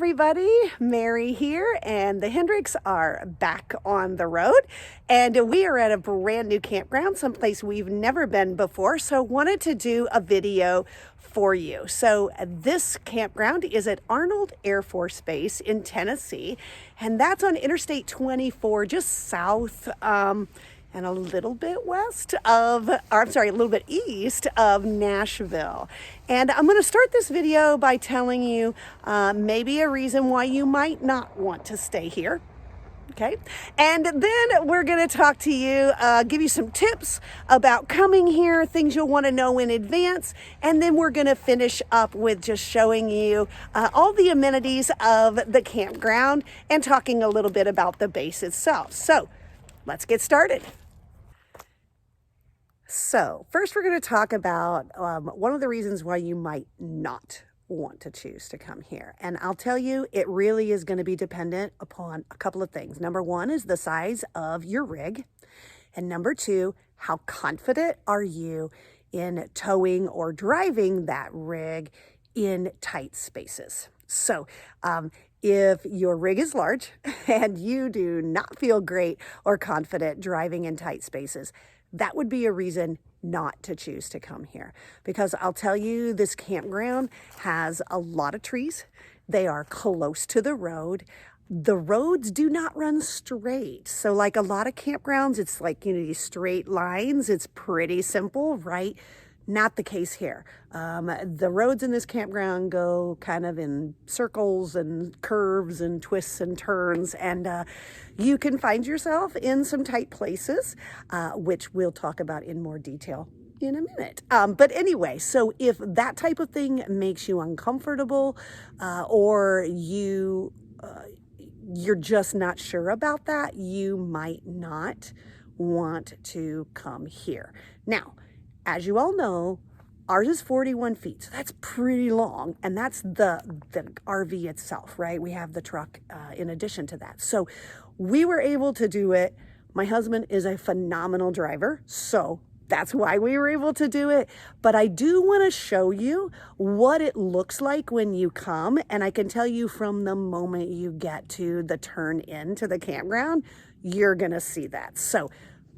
everybody, Mary here, and the Hendricks are back on the road, and we are at a brand new campground, someplace we've never been before, so wanted to do a video for you. So this campground is at Arnold Air Force Base in Tennessee, and that's on Interstate 24, just south and a little bit a little bit east of Nashville. And I'm going to start this video by telling you maybe a reason why you might not want to stay here. Okay, and then we're going to talk to you, give you some tips about coming here, things you'll want to know in advance, and then we're going to finish up with just showing you all the amenities of the campground and talking a little bit about the base itself. So let's get started. So first we're going to talk about one of the reasons why you might not want to choose to come here. And I'll tell you, it really is going to be dependent upon a couple of things. Number one is the size of your rig. And number two, how confident are you in towing or driving that rig in tight spaces? So if your rig is large and you do not feel great or confident driving in tight spaces, that would be a reason not to choose to come here, because I'll tell you, this campground has a lot of trees. They are close to the road. The roads do not run straight. So like a lot of campgrounds, it's like, these straight lines. It's pretty simple, right? Not the case here. The roads in this campground go kind of in circles and curves and twists and turns, and you can find yourself in some tight places, which we'll talk about in more detail in a minute. But anyway, so if that type of thing makes you uncomfortable, or you're just not sure about that, you might not want to come here. Now, as you all know, ours is 41 feet, so that's pretty long, and that's the RV itself, right? We have the truck in addition to that. So we were able to do it. My husband is a phenomenal driver, so that's why we were able to do it. But I do want to show you what it looks like when you come, and I can tell you from the moment you get to the turn into the campground, you're going to see that. So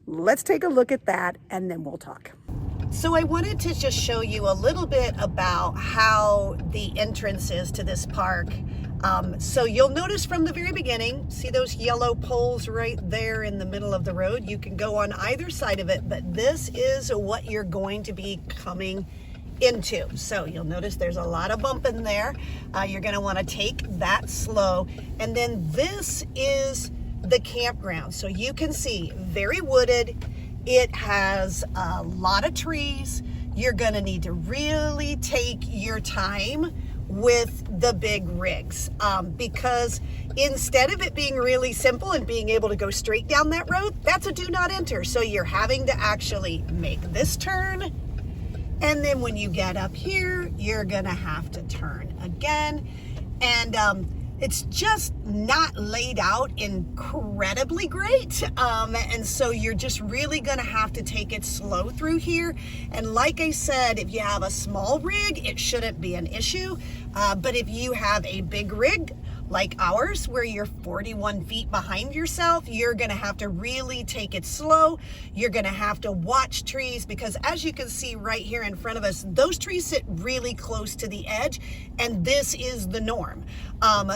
let's take a look at that, and then we'll talk. So I wanted to just show you a little bit about how the entrance is to this park. So you'll notice from the very beginning, see those yellow poles right there in the middle of the road? You can go on either side of it, but this is what you're going to be coming into. So you'll notice there's a lot of bump in there. You're going to want to take that slow. And then this is the campground. So you can see, very wooded. It has a lot of trees. You're going to need to really take your time with the big rigs, because instead of it being really simple and being able to go straight down that road, that's a do not enter. So you're having to actually make this turn, and then when you get up here, you're going to have to turn again. And it's just not laid out incredibly great. And so you're just really gonna have to take it slow through here. And like I said, if you have a small rig, it shouldn't be an issue. But if you have a big rig, like ours, where you're 41 feet behind yourself, you're gonna have to really take it slow. You're gonna have to watch trees, because as you can see right here in front of us, those trees sit really close to the edge, and this is the norm.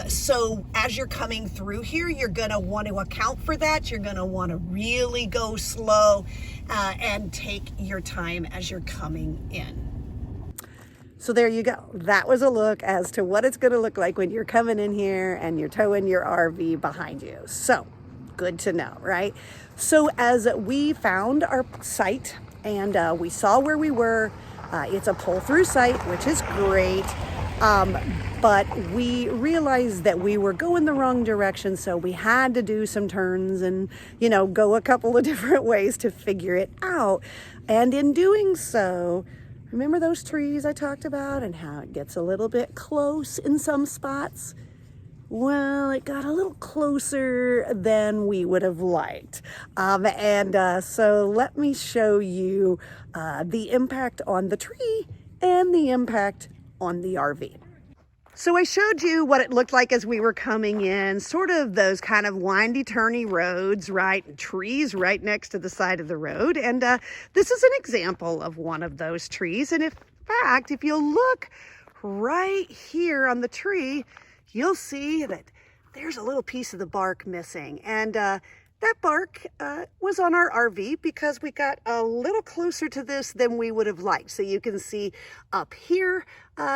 So as you're coming through here, you're gonna want to account for that. You're gonna want to really go slow and take your time as you're coming in. So there you go. That was a look as to what it's going to look like when you're coming in here and you're towing your RV behind you. So good to know, right? So as we found our site and we saw where we were, it's a pull-through site, which is great. But we realized that we were going the wrong direction, so we had to do some turns and, go a couple of different ways to figure it out. And in doing so, remember those trees I talked about and how it gets a little bit close in some spots? Well, it got a little closer than we would have liked. So let me show you the impact on the tree and the impact on the RV. So I showed you what it looked like as we were coming in, sort of those kind of windy, turny roads, right? And trees right next to the side of the road. And this is an example of one of those trees. And in fact, if you look right here on the tree, you'll see that there's a little piece of the bark missing. And that bark was on our RV because we got a little closer to this than we would have liked. So you can see up here,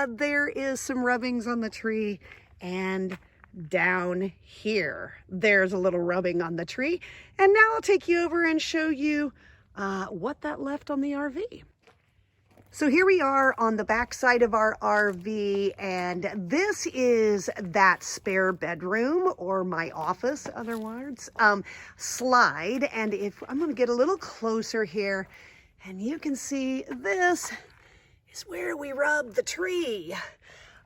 there is some rubbings on the tree, and down here, there's a little rubbing on the tree. And now I'll take you over and show you what that left on the RV. So here we are on the back side of our RV, and this is that spare bedroom, or my office, other words, slide. And if I'm going to get a little closer here, and you can see this is where we rub the tree.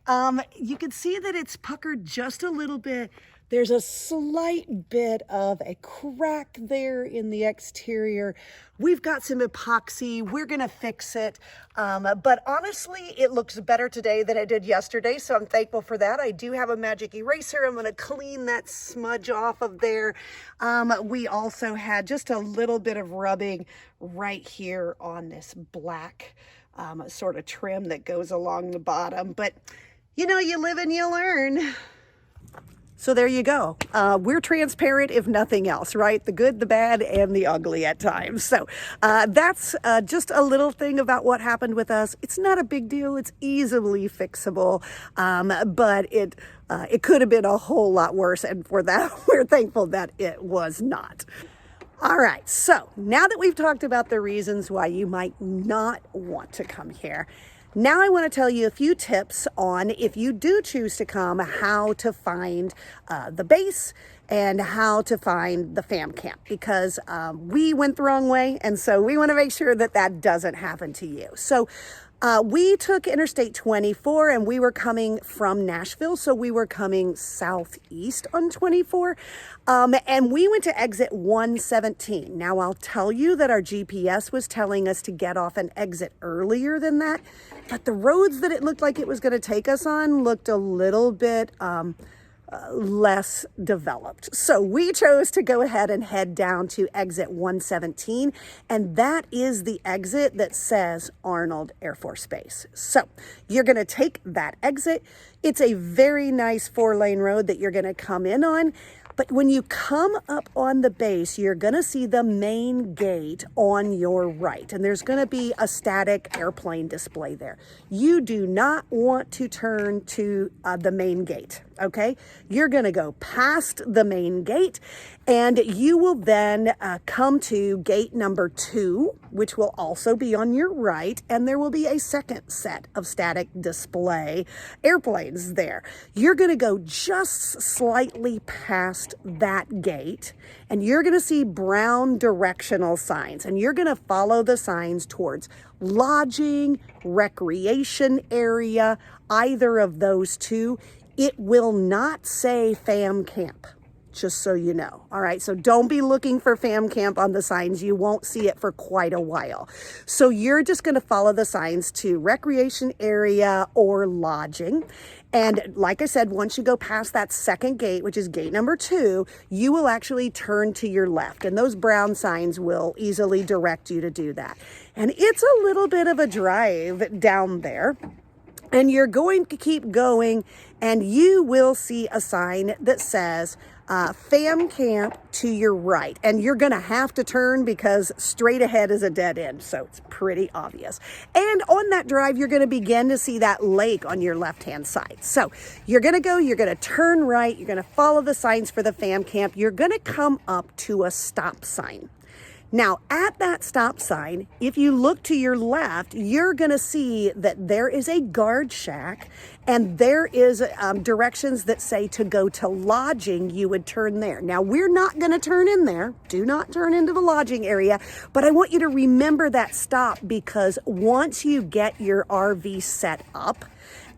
You can see that it's puckered just a little bit. There's a slight bit of a crack there in the exterior. We've got some epoxy. We're gonna fix it. But honestly, it looks better today than it did yesterday, so I'm thankful for that. I do have a magic eraser. I'm gonna clean that smudge off of there. We also had just a little bit of rubbing right here on this black sort of trim that goes along the bottom. But you know, you live and you learn. So there you go. We're transparent, if nothing else, right? The good, the bad, and the ugly at times. So that's just a little thing about what happened with us. It's not a big deal. It's easily fixable, but it could have been a whole lot worse. And for that, we're thankful that it was not. All right, so now that we've talked about the reasons why you might not want to come here, now I want to tell you a few tips on, if you do choose to come, how to find the base and how to find the fam camp, because we went the wrong way, and so we want to make sure that that doesn't happen to you. So we took Interstate 24 and we were coming from Nashville, so we were coming southeast on 24, and we went to exit 117. Now I'll tell you that our GPS was telling us to get off and exit earlier than that, but the roads that it looked like it was going to take us on looked a little bit less developed. So we chose to go ahead and head down to exit 117, and that is the exit that says Arnold Air Force Base. So you're going to take that exit. It's a very nice 4-lane road that you're going to come in on. But when you come up on the base, you're going to see the main gate on your right, and there's going to be a static airplane display there. You do not want to turn to the main gate, okay? You're going to go past the main gate, and you will then come to gate number 2, which will also be on your right, and there will be a second set of static display airplanes there. You're going to go just slightly past that gate, and you're going to see brown directional signs, and you're going to follow the signs towards lodging, recreation area, either of those two. It will not say fam camp, just so you know. All right, so don't be looking for fam camp on the signs. You won't see it for quite a while. So you're just going to follow the signs to recreation area or lodging. And like I said, once you go past that second gate, which is gate number 2, you will actually turn to your left, and those brown signs will easily direct you to do that. And it's a little bit of a drive down there, and you're going to keep going, and you will see a sign that says fam camp to your right, and you're gonna have to turn because straight ahead is a dead end, so it's pretty obvious. And on that drive, you're gonna begin to see that lake on your left-hand side. So you're gonna go, you're gonna turn right, you're gonna follow the signs for the fam camp, you're gonna come up to a stop sign. Now, at that stop sign, if you look to your left, you're going to see that there is a guard shack, and there is directions that say to go to lodging, you would turn there. Now, we're not going to turn in there. Do not turn into the lodging area, but I want you to remember that stop, because once you get your RV set up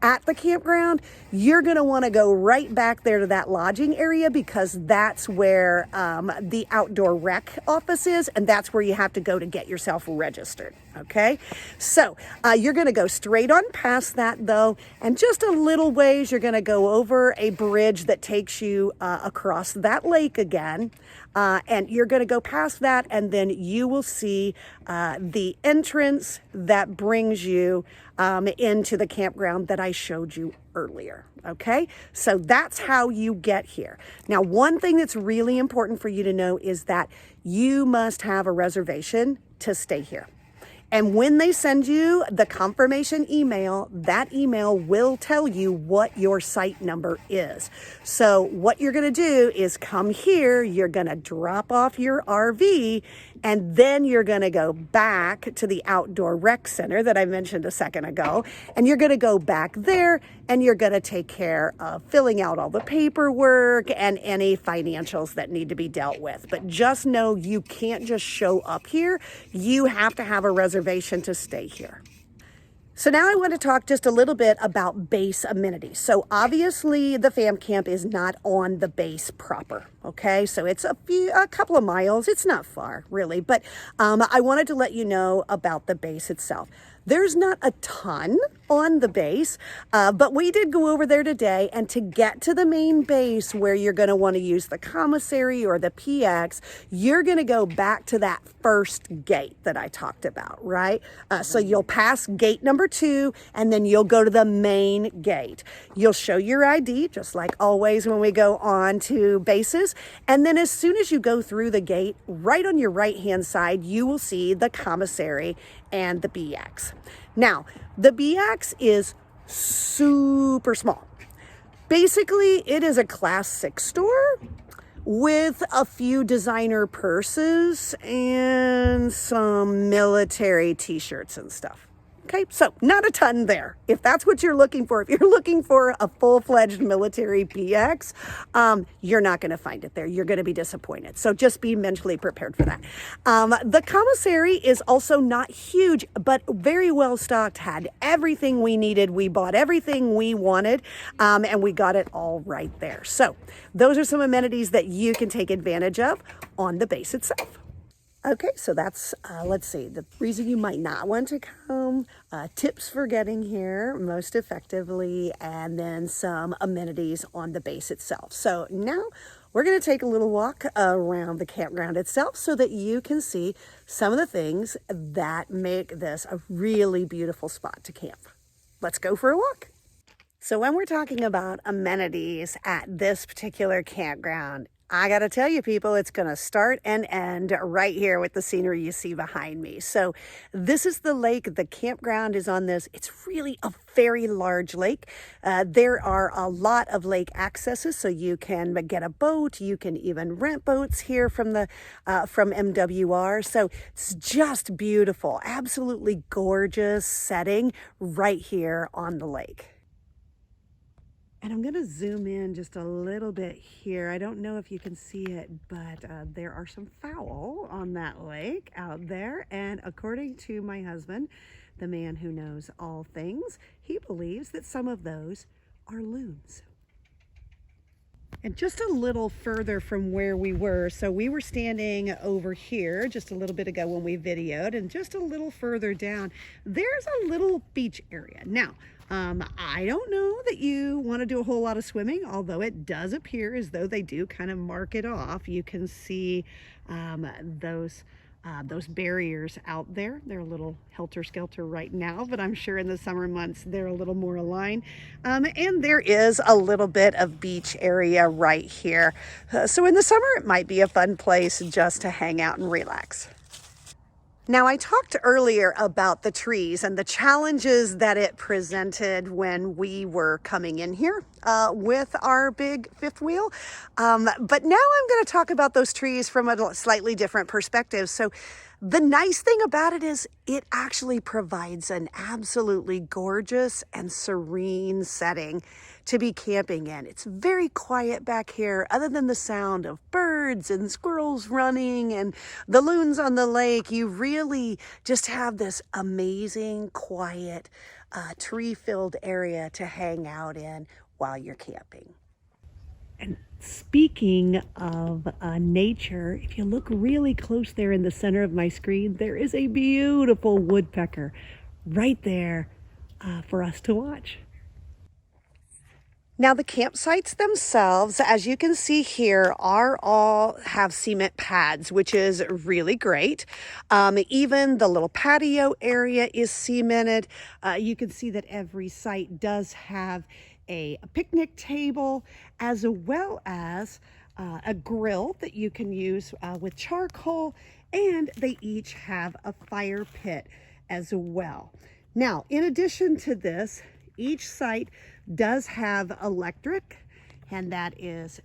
at the campground, you're going to want to go right back there to that lodging area, because that's where the outdoor rec office is, and that's where you have to go to get yourself registered. Okay, so you're going to go straight on past that though, and just a little ways you're going to go over a bridge that takes you across that lake again, and you're going to go past that, and then you will see the entrance that brings you into the campground that I showed you earlier. Okay, so that's how you get here. Now, one thing that's really important for you to know is that you must have a reservation to stay here. And when they send you the confirmation email, that email will tell you what your site number is. So what you're going to do is come here, you're going to drop off your RV, and then you're going to go back to the outdoor rec center that I mentioned a second ago. And you're going to go back there, and you're going to take care of filling out all the paperwork and any financials that need to be dealt with. But just know you can't just show up here. You have to have a reservation to stay here. So now I want to talk just a little bit about base amenities. So obviously the fam camp is not on the base proper. Okay, so it's a couple of miles. It's not far really, but I wanted to let you know about the base itself. There's not a ton on the base, but we did go over there today, and to get to the main base where you're going to want to use the commissary or the PX, you're going to go back to that first gate that I talked about, right? So you'll pass gate number 2, and then you'll go to the main gate. You'll show your ID, just like always when we go on to bases, and then as soon as you go through the gate, right on your right-hand side, you will see the commissary and the BX. Now, the BX is super small. Basically, it is a class 6 store with a few designer purses and some military t-shirts and stuff. Okay, so not a ton there. If that's what you're looking for, if you're looking for a full-fledged military PX, you're not going to find it there. You're going to be disappointed. So just be mentally prepared for that. The commissary is also not huge, but very well stocked, had everything we needed. We bought everything we wanted, and we got it all right there. So those are some amenities that you can take advantage of on the base itself. Okay, so that's, let's see, the reason you might not want to come, tips for getting here most effectively, and then some amenities on the base itself. So now we're going to take a little walk around the campground itself so that you can see some of the things that make this a really beautiful spot to camp. Let's go for a walk. So when we're talking about amenities at this particular campground, I got to tell you, people, it's going to start and end right here with the scenery you see behind me. So this is the lake. The campground is on this. It's really a very large lake. There are a lot of lake accesses, so you can get a boat. You can even rent boats here from MWR. So it's just beautiful, absolutely gorgeous setting right here on the lake. And I'm going to zoom in just a little bit here. I don't know if you can see it, but there are some fowl on that lake out there. And according to my husband, the man who knows all things, he believes that some of those are loons. And just a little further from where we were, so we were standing over here just a little bit ago when we videoed, and just a little further down, there's a little beach area. Now, I don't know that you want to do a whole lot of swimming, although it does appear as though they do kind of mark it off. You can see those barriers out there. They're a little helter-skelter right now, but I'm sure in the summer months they're a little more aligned. And there is a little bit of beach area right here. So in the summer, it might be a fun place just to hang out and relax. Now, I talked earlier about the trees and the challenges that it presented when we were coming in here with our big fifth wheel. But now I'm going to talk about those trees from a slightly different perspective. So the nice thing about it is it actually provides an absolutely gorgeous and serene setting to be camping in. It's very quiet back here, other than the sound of birds and squirrels running and the loons on the lake. You really just have this amazing, quiet tree-filled area to hang out in while you're camping. And speaking of nature, if you look really close there in the center of my screen, there is a beautiful woodpecker right there for us to watch. Now the campsites themselves, as you can see here, are all have cement pads, which is really great. Even the little patio area is cemented. You can see that every site does have a picnic table as well as a grill that you can use with charcoal, and they each have a fire pit as well. Now, in addition to this, each site does have electric, and that is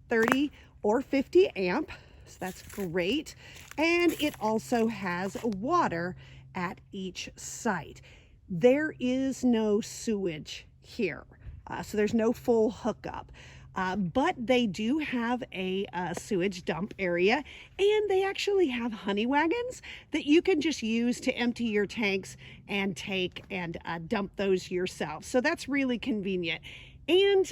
30 or 50 amp, so that's great. And it also has water at each site. There is no sewage here, so there's no full hookup. But they do have a sewage dump area, and they actually have honey wagons that you can just use to empty your tanks and take and dump those yourself. So that's really convenient. And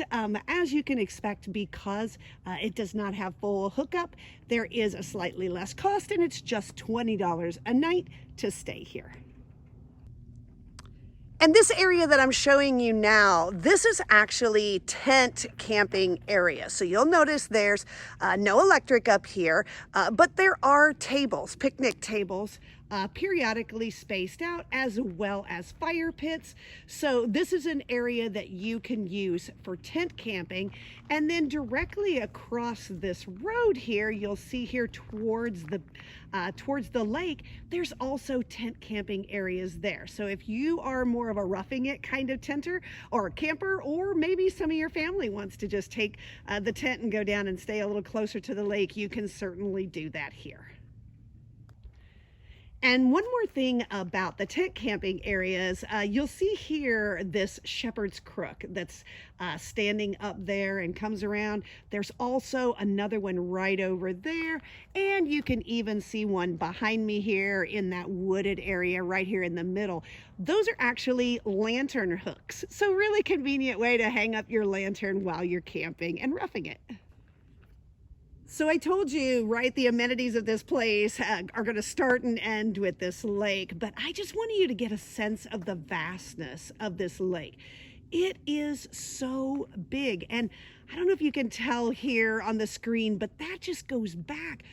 as you can expect, because it does not have full hookup, there is a slightly less cost, and it's just $20 a night to stay here. And this area that I'm showing you now, this is actually tent camping area. So you'll notice there's no electric up here, but there are tables, picnic tables, periodically spaced out, as well as fire pits. So this is an area that you can use for tent camping. And then directly across this road here, you'll see here towards the lake, there's also tent camping areas there. So if you are more of a roughing it kind of tenter or a camper, or maybe some of your family wants to just take the tent and go down and stay a little closer to the lake, you can certainly do that here. And one more thing about the tent camping areas, you'll see here this shepherd's crook that's standing up there and comes around. There's also another one right over there, and you can even see one behind me here in that wooded area right here in the middle. Those are actually lantern hooks, so really convenient way to hang up your lantern while you're camping and roughing it. So I told you, right, the amenities of this place are going to start and end with this lake, but I just wanted you to get a sense of the vastness of this lake. It is so big, and I don't know if you can tell here on the screen, but that just goes back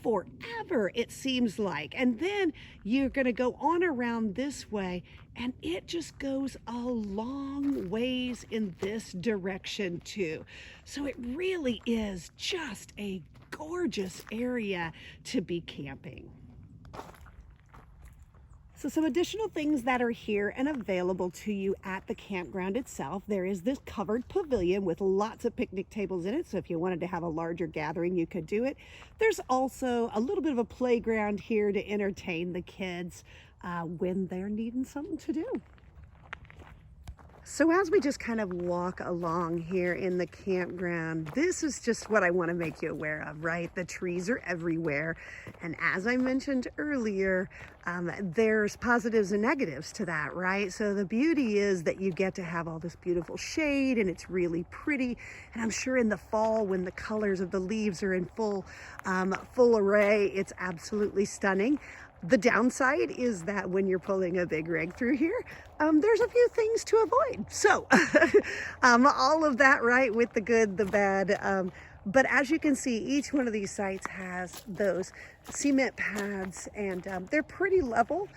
forever, it seems like. And then you're going to go on around this way, and it just goes a long ways in this direction too. So it really is just a gorgeous area to be camping. So some additional things that are here and available to you at the campground itself. There is this covered pavilion with lots of picnic tables in it. So if you wanted to have a larger gathering, you could do it. There's also a little bit of a playground here to entertain the kids when they're needing something to do. So as we just kind of walk along here in the campground, this is just what I want to make you aware of, right? The trees are everywhere. And as I mentioned earlier, there's positives and negatives to that, right? So the beauty is that you get to have all this beautiful shade, and it's really pretty. And I'm sure in the fall, when the colors of the leaves are in full array, it's absolutely stunning. The downside is that when you're pulling a big rig through here, there's a few things to avoid. So all of that, right, with the good, the bad. But as you can see, each one of these sites has those cement pads, and they're pretty level.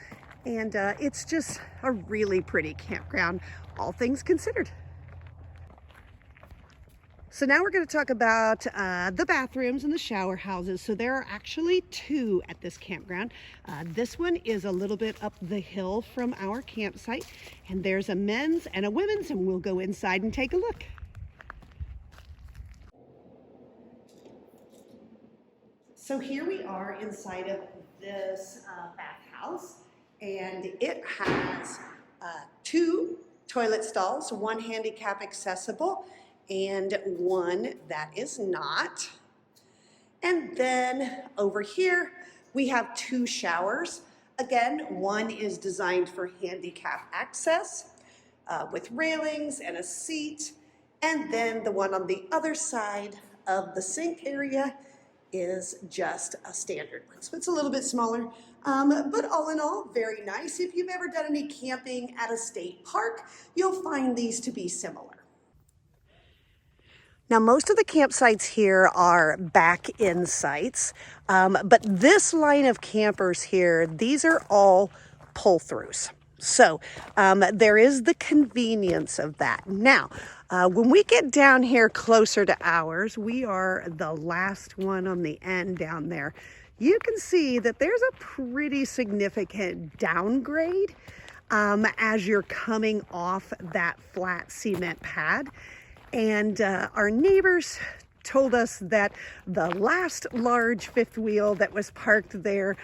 And it's just a really pretty campground, all things considered. So now we're going to talk about the bathrooms and the shower houses. So there are actually two at this campground. This one is a little bit up the hill from our campsite, and there's a men's and a women's, and we'll go inside and take a look. So here we are inside of this bathhouse, and it has two toilet stalls, one handicap accessible and one that is not. And then over here, we have two showers. Again, one is designed for handicap access. with railings and a seat. And then the one on the other side of the sink area is just a standard one. So it's a little bit smaller, but all in all, very nice. If you've ever done any camping at a state park, you'll find these to be similar. Now, most of the campsites here are back-in sites, but this line of campers here, these are all pull-throughs. So there is the convenience of that. Now, when we get down here closer to ours, we are the last one on the end down there. You can see that there's a pretty significant downgrade as you're coming off that flat cement pad. And our neighbors told us that the last large fifth wheel that was parked there,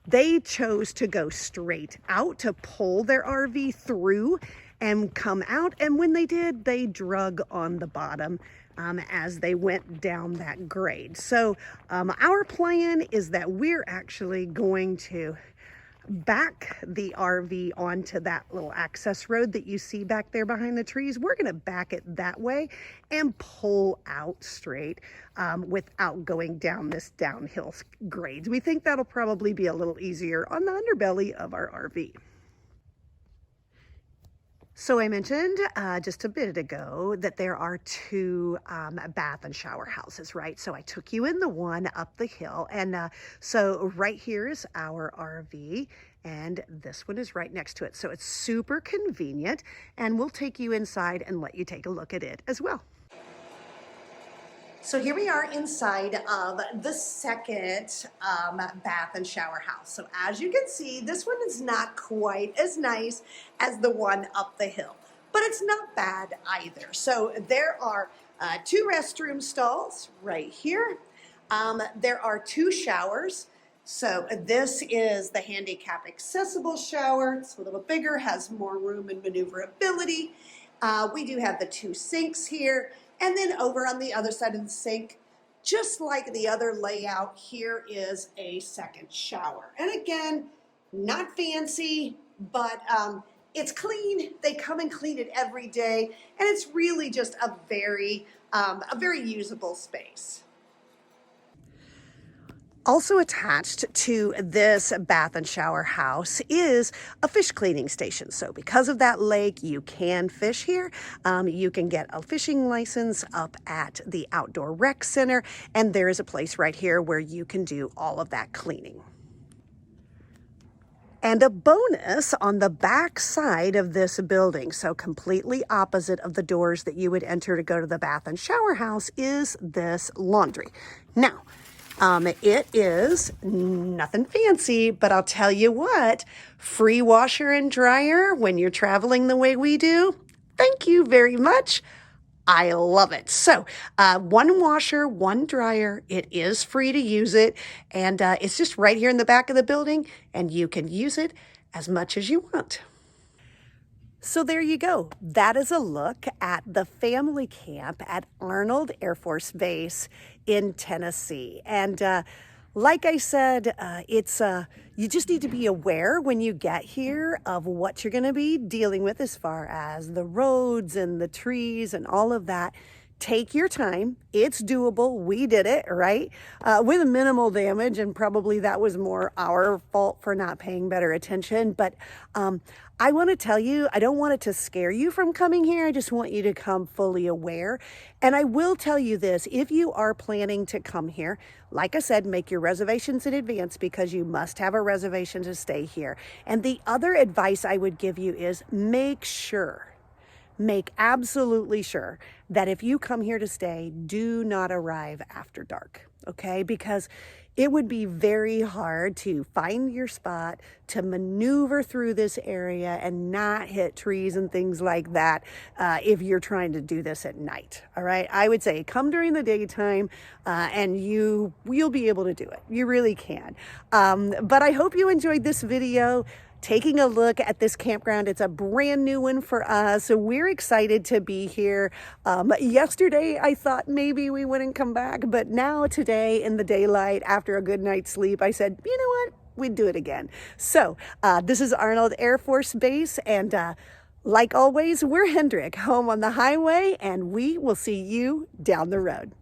they chose to go straight out to pull their RV through and come out. And when they did, they drug on the bottom as they went down that grade. So our plan is that we're actually going to back the RV onto that little access road that you see back there behind the trees. We're going to back it that way and pull out straight without going down this downhill grades. We think that'll probably be a little easier on the underbelly of our RV. So I mentioned just a bit ago that there are two bath and shower houses, right? So I took you in the one up the hill. And so right here is our RV, and this one is right next to it. So it's super convenient, and we'll take you inside and let you take a look at it as well. So here we are inside of the second bath and shower house. So as you can see, this one is not quite as nice as the one up the hill, but it's not bad either. So there are two restroom stalls right here. There are two showers. So this is the handicap accessible shower. It's a little bigger, has more room and maneuverability. We do have the two sinks here. And then over on the other side of the sink, just like the other layout, here is a second shower. And again, not fancy, but it's clean. They come and clean it every day. And it's really just a very usable space. Also attached to this bath and shower house is a fish cleaning station. So because of that lake, you can fish here. You can get a fishing license up at the Outdoor Rec Center, and there is a place right here where you can do all of that cleaning. And a bonus on the back side of this building, so completely opposite of the doors that you would enter to go to the bath and shower house, is this laundry. Now, it is nothing fancy, but I'll tell you what, free washer and dryer when you're traveling the way we do. Thank you very much. I love it. So one washer, one dryer. It is free to use it. And it's just right here in the back of the building, and you can use it as much as you want. So there you go. That is a look at the family camp at Arnold Air Force Base in Tennessee. And like I said, you just need to be aware when you get here of what you're going to be dealing with as far as the roads and the trees and all of that. Take your time. It's doable. We did it, right? With minimal damage, and probably that was more our fault for not paying better attention. But I want to tell you, I don't want it to scare you from coming here. I just want you to come fully aware. And I will tell you this, if you are planning to come here, like I said, make your reservations in advance because you must have a reservation to stay here. And the other advice I would give you is make absolutely sure that if you come here to stay, do not arrive after dark, okay? Because it would be very hard to find your spot, to maneuver through this area and not hit trees and things like that if you're trying to do this at night, all right? I would say come during the daytime and you'll be able to do it. You really can. But I hope you enjoyed this video. Taking a look at this campground. It's a brand new one for us. So we're excited to be here. Yesterday, I thought maybe we wouldn't come back, but now today in the daylight, after a good night's sleep, I said, you know what? We'd do it again. So this is Arnold Air Force Base, and Like always, we're Hendrick, home on the highway, and we will see you down the road.